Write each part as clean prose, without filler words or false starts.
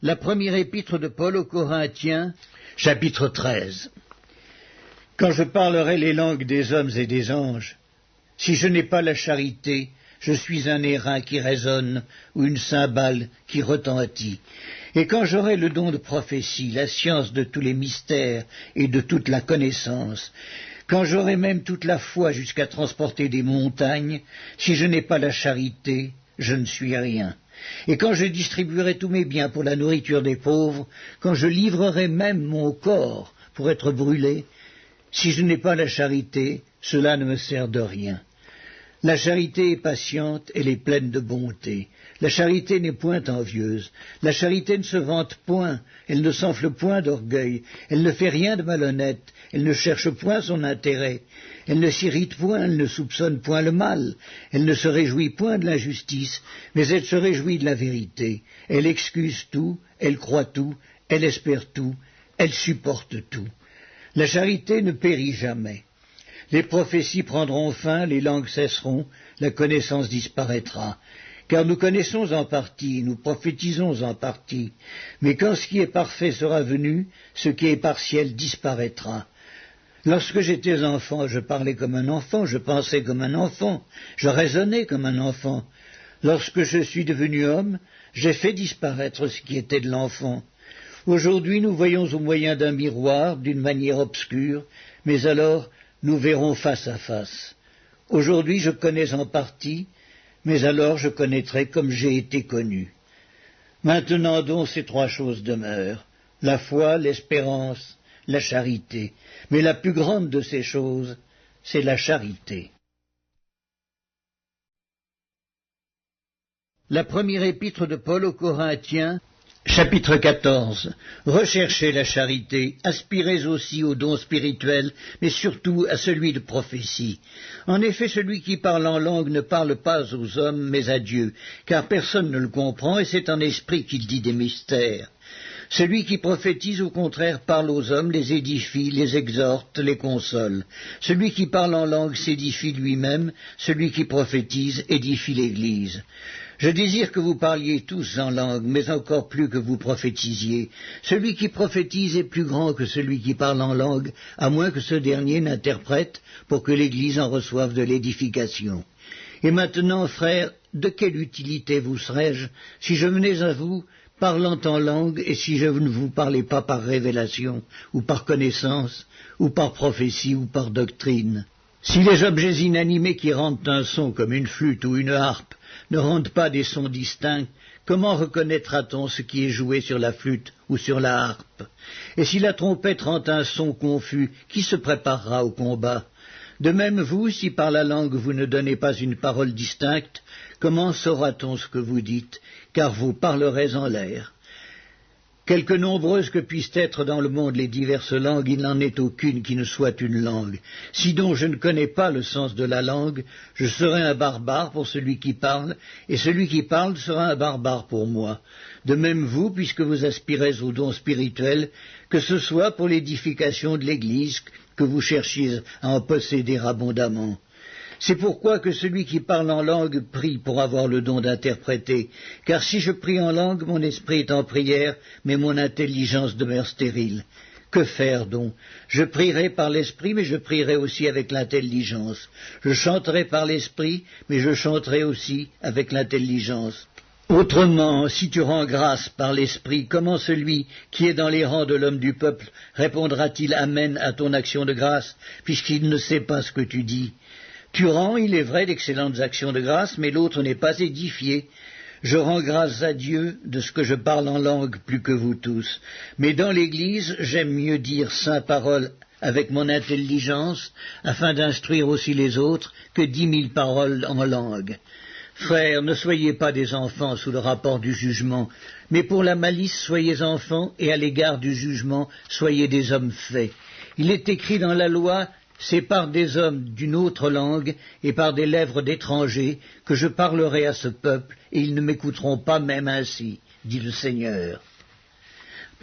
La première épître de Paul aux Corinthiens, chapitre 13. Quand je parlerai les langues des hommes et des anges, si je n'ai pas la charité, je suis un airain qui résonne ou une cymbale qui retentit. Et quand j'aurai le don de prophétie, la science de tous les mystères et de toute la connaissance, quand j'aurai même toute la foi jusqu'à transporter des montagnes, si je n'ai pas la charité, je ne suis rien. Et quand je distribuerai tous mes biens pour la nourriture des pauvres, quand je livrerai même mon corps pour être brûlé, si je n'ai pas la charité, cela ne me sert de rien. La charité est patiente, elle est pleine de bonté. La charité n'est point envieuse. La charité ne se vante point, elle ne s'enfle point d'orgueil. Elle ne fait rien de malhonnête, elle ne cherche point son intérêt. Elle ne s'irrite point, elle ne soupçonne point le mal. Elle ne se réjouit point de l'injustice, mais elle se réjouit de la vérité. Elle excuse tout, elle croit tout, elle espère tout, elle supporte tout. La charité ne périt jamais. Les prophéties prendront fin, les langues cesseront, la connaissance disparaîtra. Car nous connaissons en partie, nous prophétisons en partie. Mais quand ce qui est parfait sera venu, ce qui est partiel disparaîtra. Lorsque j'étais enfant, je parlais comme un enfant, je pensais comme un enfant, je raisonnais comme un enfant. Lorsque je suis devenu homme, j'ai fait disparaître ce qui était de l'enfant. Aujourd'hui, nous voyons au moyen d'un miroir, d'une manière obscure, mais alors nous verrons face à face. Aujourd'hui, je connais en partie, mais alors je connaîtrai comme j'ai été connu. Maintenant donc, ces trois choses demeurent, la foi, l'espérance, la charité. Mais la plus grande de ces choses, c'est la charité. La première épître de Paul aux Corinthiens, chapitre 14. Recherchez la charité, aspirez aussi au don spirituel, mais surtout à celui de prophétie. En effet, celui qui parle en langue ne parle pas aux hommes, mais à Dieu, car personne ne le comprend, et c'est en esprit qu'il dit des mystères. Celui qui prophétise, au contraire, parle aux hommes, les édifie, les exhorte, les console. Celui qui parle en langue s'édifie lui-même, celui qui prophétise édifie l'Église. Je désire que vous parliez tous en langue, mais encore plus que vous prophétisiez. Celui qui prophétise est plus grand que celui qui parle en langue, à moins que ce dernier n'interprète pour que l'Église en reçoive de l'édification. Et maintenant, frères, de quelle utilité vous serais-je si je venais à vous parlant en langue, et si je ne vous parlais pas par révélation, ou par connaissance, ou par prophétie, ou par doctrine? Si les objets inanimés qui rendent un son comme une flûte ou une harpe ne rendent pas des sons distincts, comment reconnaîtra-t-on ce qui est joué sur la flûte ou sur la harpe? Et si la trompette rend un son confus, qui se préparera au combat? De même vous, si par la langue vous ne donnez pas une parole distincte, comment saura-t-on ce que vous dites, car vous parlerez en l'air? Quelque nombreuses que puissent être dans le monde les diverses langues, il n'en est aucune qui ne soit une langue. Si donc je ne connais pas le sens de la langue, je serai un barbare pour celui qui parle, et celui qui parle sera un barbare pour moi. De même vous, puisque vous aspirez au don spirituel, que ce soit pour l'édification de l'Église, que vous cherchiez à en posséder abondamment. C'est pourquoi que celui qui parle en langue prie pour avoir le don d'interpréter, car si je prie en langue, mon esprit est en prière, mais mon intelligence demeure stérile. Que faire donc? Je prierai par l'esprit, mais je prierai aussi avec l'intelligence. Je chanterai par l'esprit, mais je chanterai aussi avec l'intelligence. Autrement, si tu rends grâce par l'esprit, comment celui qui est dans les rangs de l'homme du peuple répondra-t-il Amen à ton action de grâce, puisqu'il ne sait pas ce que tu dis? Tu rends, il est vrai, d'excellentes actions de grâce, mais l'autre n'est pas édifié. Je rends grâce à Dieu de ce que je parle en langue plus que vous tous. Mais dans l'Église, j'aime mieux dire sainte parole avec mon intelligence, afin d'instruire aussi les autres, que 10 000 paroles en langue. Frères, ne soyez pas des enfants sous le rapport du jugement, mais pour la malice soyez enfants, et à l'égard du jugement soyez des hommes faits. Il est écrit dans la loi, c'est par des hommes d'une autre langue et par des lèvres d'étrangers que je parlerai à ce peuple, et ils ne m'écouteront pas même ainsi, dit le Seigneur.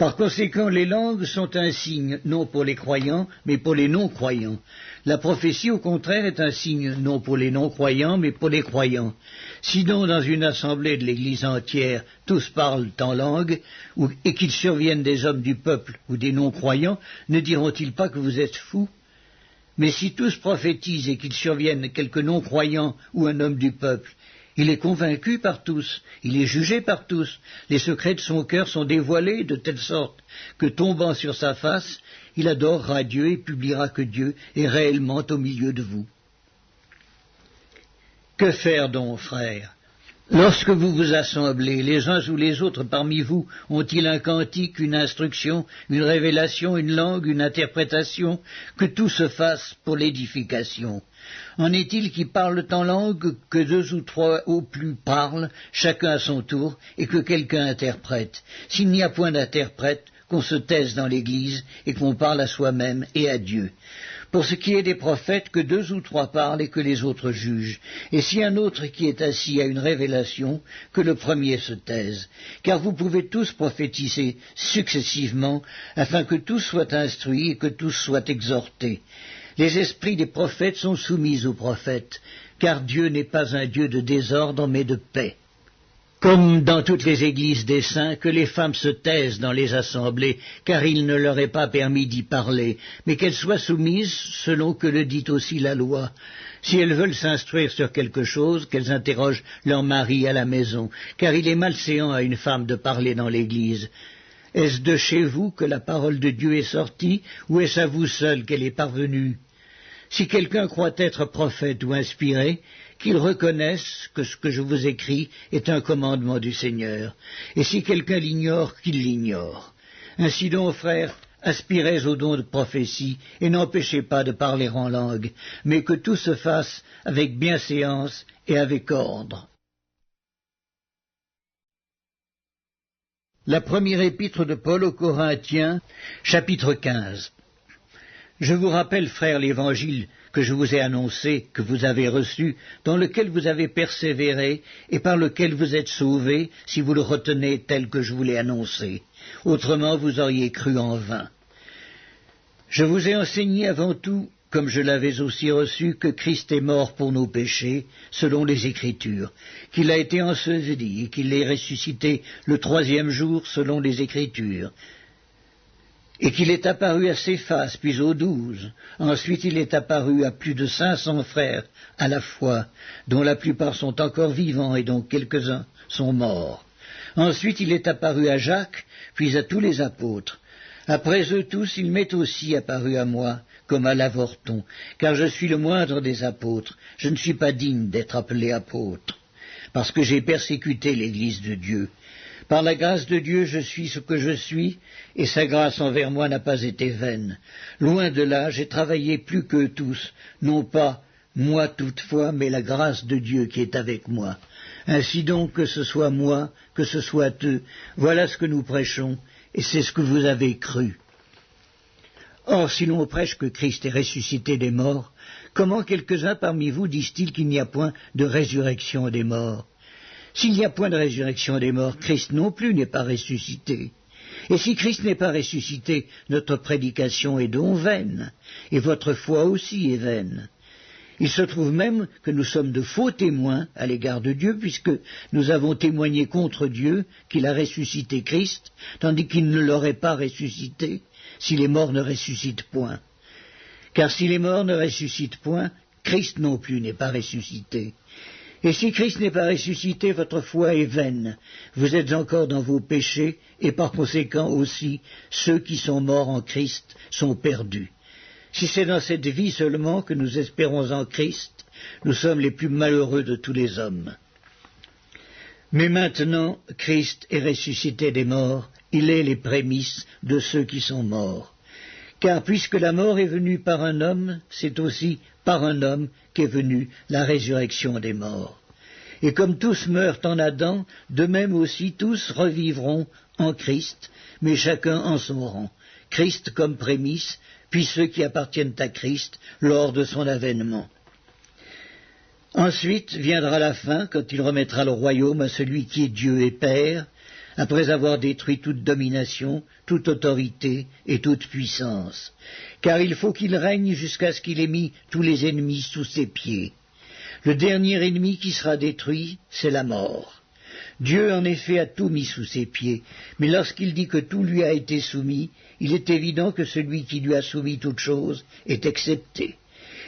Par conséquent, les langues sont un signe, non pour les croyants, mais pour les non-croyants. La prophétie, au contraire, est un signe, non pour les non-croyants, mais pour les croyants. Si donc, dans une assemblée de l'Église entière, tous parlent en langue, et qu'ils surviennent des hommes du peuple ou des non-croyants, ne diront-ils pas que vous êtes fous? Mais si tous prophétisent et qu'il survienne quelque non-croyant ou un homme du peuple, il est convaincu par tous, il est jugé par tous, les secrets de son cœur sont dévoilés de telle sorte que, tombant sur sa face, il adorera Dieu et publiera que Dieu est réellement au milieu de vous. Que faire donc, frères? Lorsque vous vous assemblez, les uns ou les autres parmi vous ont-ils un cantique, une instruction, une révélation, une langue, une interprétation? Que tout se fasse pour l'édification. En est-il qui parlent en langue, que 2 ou 3 au plus parlent, chacun à son tour, et que quelqu'un interprète? S'il n'y a point d'interprète, qu'on se taise dans l'Église et qu'on parle à soi-même et à Dieu. Pour ce qui est des prophètes, que 2 ou 3 parlent et que les autres jugent. Et si un autre qui est assis a une révélation, que le premier se taise. Car vous pouvez tous prophétiser successivement, afin que tous soient instruits et que tous soient exhortés. Les esprits des prophètes sont soumis aux prophètes, car Dieu n'est pas un Dieu de désordre, mais de paix. Comme dans toutes les églises des saints, que les femmes se taisent dans les assemblées, car il ne leur est pas permis d'y parler, mais qu'elles soient soumises selon que le dit aussi la loi. Si elles veulent s'instruire sur quelque chose, qu'elles interrogent leur mari à la maison, car il est malséant à une femme de parler dans l'église. Est-ce de chez vous que la parole de Dieu est sortie, ou est-ce à vous seul qu'elle est parvenue? Si quelqu'un croit être prophète ou inspiré, qu'il reconnaisse que ce que je vous écris est un commandement du Seigneur, et si quelqu'un l'ignore, qu'il l'ignore. Ainsi donc, frères, aspirez au don de prophétie, et n'empêchez pas de parler en langue, mais que tout se fasse avec bienséance et avec ordre. La première épître de Paul aux Corinthiens, chapitre 15. Je vous rappelle, frères, l'évangile que je vous ai annoncé, que vous avez reçu, dans lequel vous avez persévéré, et par lequel vous êtes sauvés, si vous le retenez tel que je vous l'ai annoncé. Autrement, vous auriez cru en vain. Je vous ai enseigné avant tout, comme je l'avais aussi reçu, que Christ est mort pour nos péchés, selon les Écritures, qu'il a été enseveli, et qu'il est ressuscité le 3e jour, selon les Écritures, et qu'il est apparu à Céphas, puis aux 12. Ensuite il est apparu à plus de 500 frères à la fois, dont la plupart sont encore vivants et dont quelques-uns sont morts. Ensuite il est apparu à Jacques, puis à tous les apôtres. Après eux tous, il m'est aussi apparu à moi, comme à l'avorton, car je suis le moindre des apôtres. Je ne suis pas digne d'être appelé apôtre, parce que j'ai persécuté l'Église de Dieu. Par la grâce de Dieu, je suis ce que je suis, et sa grâce envers moi n'a pas été vaine. Loin de là, j'ai travaillé plus qu'eux tous, non pas moi toutefois, mais la grâce de Dieu qui est avec moi. Ainsi donc, que ce soit moi, que ce soit eux, voilà ce que nous prêchons, et c'est ce que vous avez cru. Or, si l'on prêche que Christ est ressuscité des morts, comment quelques-uns parmi vous disent-ils qu'il n'y a point de résurrection des morts? S'il n'y a point de résurrection des morts, Christ non plus n'est pas ressuscité. Et si Christ n'est pas ressuscité, notre prédication est donc vaine, et votre foi aussi est vaine. Il se trouve même que nous sommes de faux témoins à l'égard de Dieu, puisque nous avons témoigné contre Dieu qu'il a ressuscité Christ, tandis qu'il ne l'aurait pas ressuscité si les morts ne ressuscitent point. Car si les morts ne ressuscitent point, Christ non plus n'est pas ressuscité. Et si Christ n'est pas ressuscité, votre foi est vaine. Vous êtes encore dans vos péchés, et par conséquent aussi, ceux qui sont morts en Christ sont perdus. Si c'est dans cette vie seulement que nous espérons en Christ, nous sommes les plus malheureux de tous les hommes. Mais maintenant, Christ est ressuscité des morts, il est les prémices de ceux qui sont morts. Car puisque la mort est venue par un homme, c'est aussi par un homme qu'est venue la résurrection des morts. Et comme tous meurent en Adam, de même aussi tous revivront en Christ, mais chacun en son rang. Christ comme prémisse, puis ceux qui appartiennent à Christ lors de son avènement. Ensuite viendra la fin, quand il remettra le royaume à celui qui est Dieu et Père, après avoir détruit toute domination, toute autorité et toute puissance. Car il faut qu'il règne jusqu'à ce qu'il ait mis tous les ennemis sous ses pieds. Le dernier ennemi qui sera détruit, c'est la mort. Dieu, en effet, a tout mis sous ses pieds, mais lorsqu'il dit que tout lui a été soumis, il est évident que celui qui lui a soumis toutes choses est excepté.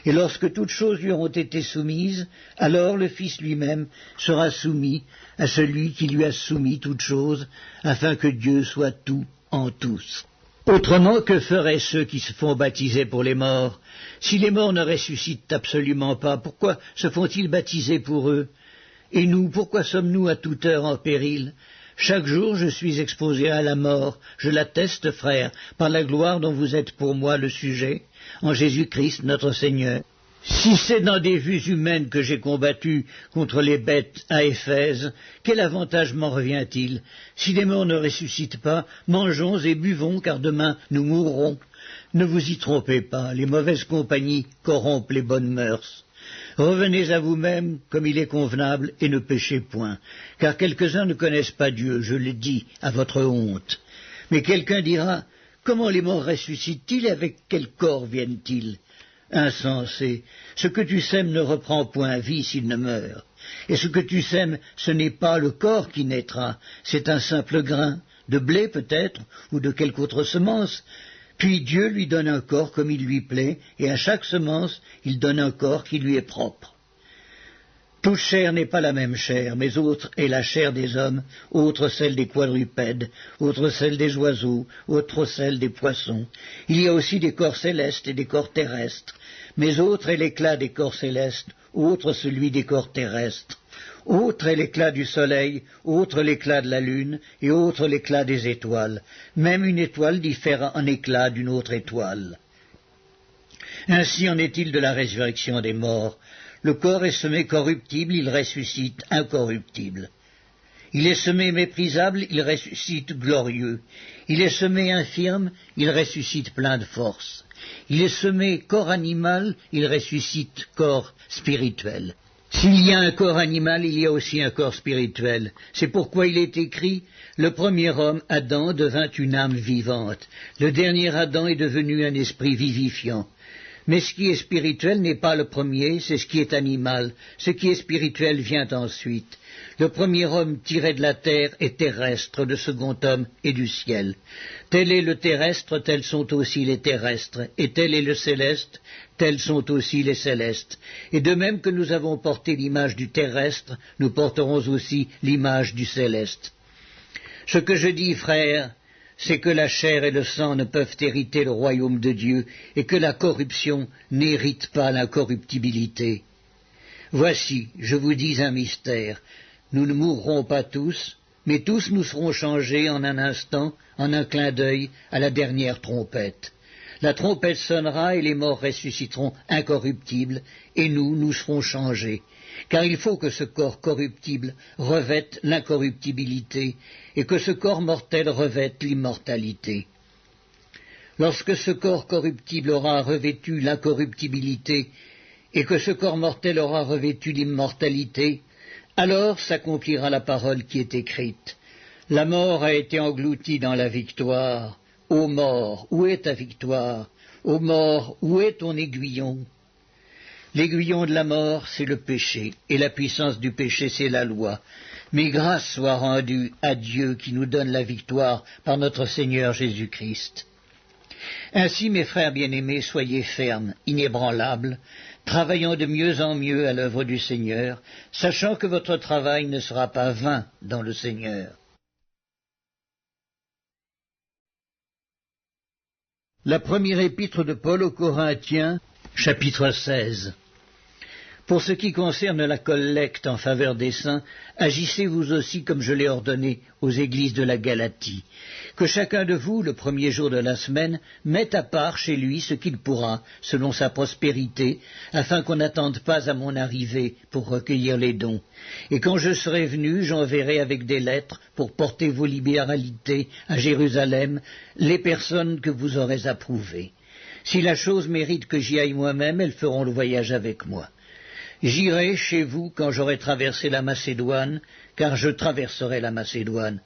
Et lorsque toutes choses lui auront été soumises, alors le Fils lui-même sera soumis à celui qui lui a soumis toutes choses, afin que Dieu soit tout en tous. Autrement, que feraient ceux qui se font baptiser pour les morts? Si les morts ne ressuscitent absolument pas, pourquoi se font-ils baptiser pour eux? Et nous, pourquoi sommes-nous à toute heure en péril? Chaque jour je suis exposé à la mort, je l'atteste, frère, par la gloire dont vous êtes pour moi le sujet, en Jésus-Christ notre Seigneur. Si c'est dans des vues humaines que j'ai combattu contre les bêtes à Éphèse, quel avantage m'en revient-il? Si les morts ne ressuscitent pas, mangeons et buvons, car demain nous mourrons. Ne vous y trompez pas, les mauvaises compagnies corrompent les bonnes mœurs. Revenez à vous-même comme il est convenable et ne péchez point, car quelques-uns ne connaissent pas Dieu, je le dis, à votre honte. Mais quelqu'un dira, comment les morts ressuscitent-ils et avec quel corps viennent-ils? Insensé, ce que tu sèmes ne reprend point vie s'il ne meurt. Et ce que tu sèmes, ce n'est pas le corps qui naîtra, c'est un simple grain, de blé peut-être, ou de quelque autre semence. Puis Dieu lui donne un corps comme il lui plaît, et à chaque semence, il donne un corps qui lui est propre. Toute chair n'est pas la même chair, mais autre est la chair des hommes, autre celle des quadrupèdes, autre celle des oiseaux, autre celle des poissons. Il y a aussi des corps célestes et des corps terrestres, mais autre est l'éclat des corps célestes, autre celui des corps terrestres. Autre est l'éclat du soleil, autre l'éclat de la lune, et autre l'éclat des étoiles. Même une étoile diffère en éclat d'une autre étoile. Ainsi en est-il de la résurrection des morts. Le corps est semé corruptible, il ressuscite incorruptible. Il est semé méprisable, il ressuscite glorieux. Il est semé infirme, il ressuscite plein de force. Il est semé corps animal, il ressuscite corps spirituel. S'il y a un corps animal, il y a aussi un corps spirituel. C'est pourquoi il est écrit, le premier homme, Adam, devint une âme vivante. Le dernier Adam est devenu un esprit vivifiant. Mais ce qui est spirituel n'est pas le premier, c'est ce qui est animal. Ce qui est spirituel vient ensuite. Le premier homme tiré de la terre est terrestre, le second homme est du ciel. Tel est le terrestre, tels sont aussi les terrestres, et tel est le céleste, tels sont aussi les célestes. Et de même que nous avons porté l'image du terrestre, nous porterons aussi l'image du céleste. Ce que je dis, frères, c'est que la chair et le sang ne peuvent hériter le royaume de Dieu, et que la corruption n'hérite pas l'incorruptibilité. Voici, je vous dis un mystère, nous ne mourrons pas tous, mais tous nous serons changés en un instant, en un clin d'œil, à la dernière trompette. La trompette sonnera et les morts ressusciteront incorruptibles, et nous serons changés. Car il faut que ce corps corruptible revête l'incorruptibilité, et que ce corps mortel revête l'immortalité. Lorsque ce corps corruptible aura revêtu l'incorruptibilité, et que ce corps mortel aura revêtu l'immortalité, alors s'accomplira la parole qui est écrite. La mort a été engloutie dans la victoire. Ô mort, où est ta victoire? Ô mort, où est ton aiguillon? L'aiguillon de la mort, c'est le péché, et la puissance du péché, c'est la loi. Mais grâce soit rendue à Dieu qui nous donne la victoire par notre Seigneur Jésus-Christ. Ainsi, mes frères bien-aimés, soyez fermes, inébranlables, travaillant de mieux en mieux à l'œuvre du Seigneur, sachant que votre travail ne sera pas vain dans le Seigneur. La première épître de Paul aux Corinthiens, chapitre 16. Pour ce qui concerne la collecte en faveur des saints, agissez vous aussi comme je l'ai ordonné aux églises de la Galatie. Que chacun de vous, le premier jour de la semaine, mette à part chez lui ce qu'il pourra, selon sa prospérité, afin qu'on n'attende pas à mon arrivée pour recueillir les dons. Et quand je serai venu, j'enverrai avec des lettres pour porter vos libéralités à Jérusalem les personnes que vous aurez approuvées. Si la chose mérite que j'y aille moi-même, elles feront le voyage avec moi. J'irai chez vous quand j'aurai traversé la Macédoine, car je traverserai la Macédoine.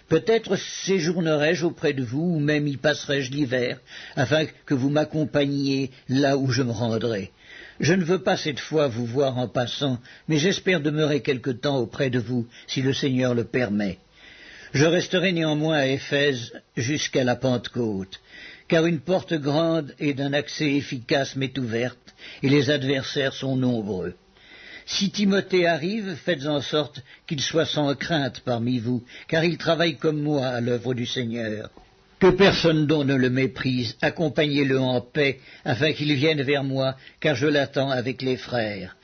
Peut-être séjournerai-je auprès de vous, ou même y passerai-je l'hiver, afin que vous m'accompagniez là où je me rendrai. Je ne veux pas cette fois vous voir en passant, mais j'espère demeurer quelque temps auprès de vous, si le Seigneur le permet. Je resterai néanmoins à Éphèse jusqu'à la Pentecôte, car une porte grande et d'un accès efficace m'est ouverte, et les adversaires sont nombreux. Si Timothée arrive, faites en sorte qu'il soit sans crainte parmi vous, car il travaille comme moi à l'œuvre du Seigneur. Que personne donc ne le méprise, accompagnez-le en paix, afin qu'il vienne vers moi, car je l'attends avec les frères.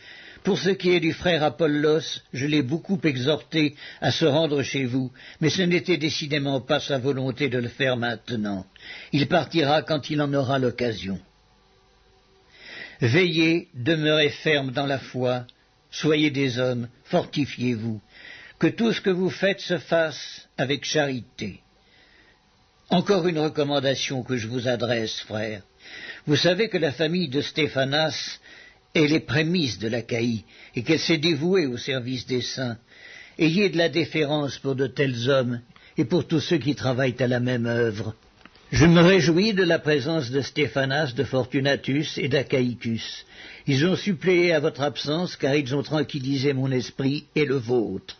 Pour ce qui est du frère Apollos, je l'ai beaucoup exhorté à se rendre chez vous, mais ce n'était décidément pas sa volonté de le faire maintenant. Il partira quand il en aura l'occasion. Veillez, demeurez fermes dans la foi, soyez des hommes, fortifiez-vous, que tout ce que vous faites se fasse avec charité. Encore une recommandation que je vous adresse, frères. Vous savez que la famille de Stéphanas est les prémices de l'Achaïe, et qu'elle s'est dévouée au service des saints. Ayez de la déférence pour de tels hommes, et pour tous ceux qui travaillent à la même œuvre. Je me réjouis de la présence de Stéphanas, de Fortunatus et d'Achaïcus. Ils ont suppléé à votre absence, car ils ont tranquillisé mon esprit et le vôtre.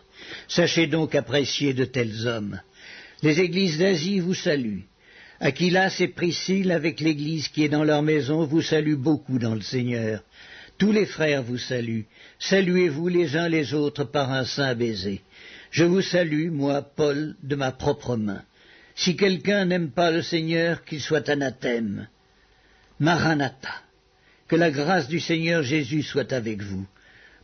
Sachez donc apprécier de tels hommes. Les églises d'Asie vous saluent. Aquilas et Priscille, avec l'église qui est dans leur maison, vous saluent beaucoup dans le Seigneur. Tous les frères vous saluent. Saluez-vous les uns les autres par un saint baiser. Je vous salue, moi, Paul, de ma propre main. Si quelqu'un n'aime pas le Seigneur, qu'il soit anathème. Maranatha. Que la grâce du Seigneur Jésus soit avec vous.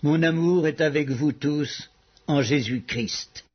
Mon amour est avec vous tous, en Jésus-Christ.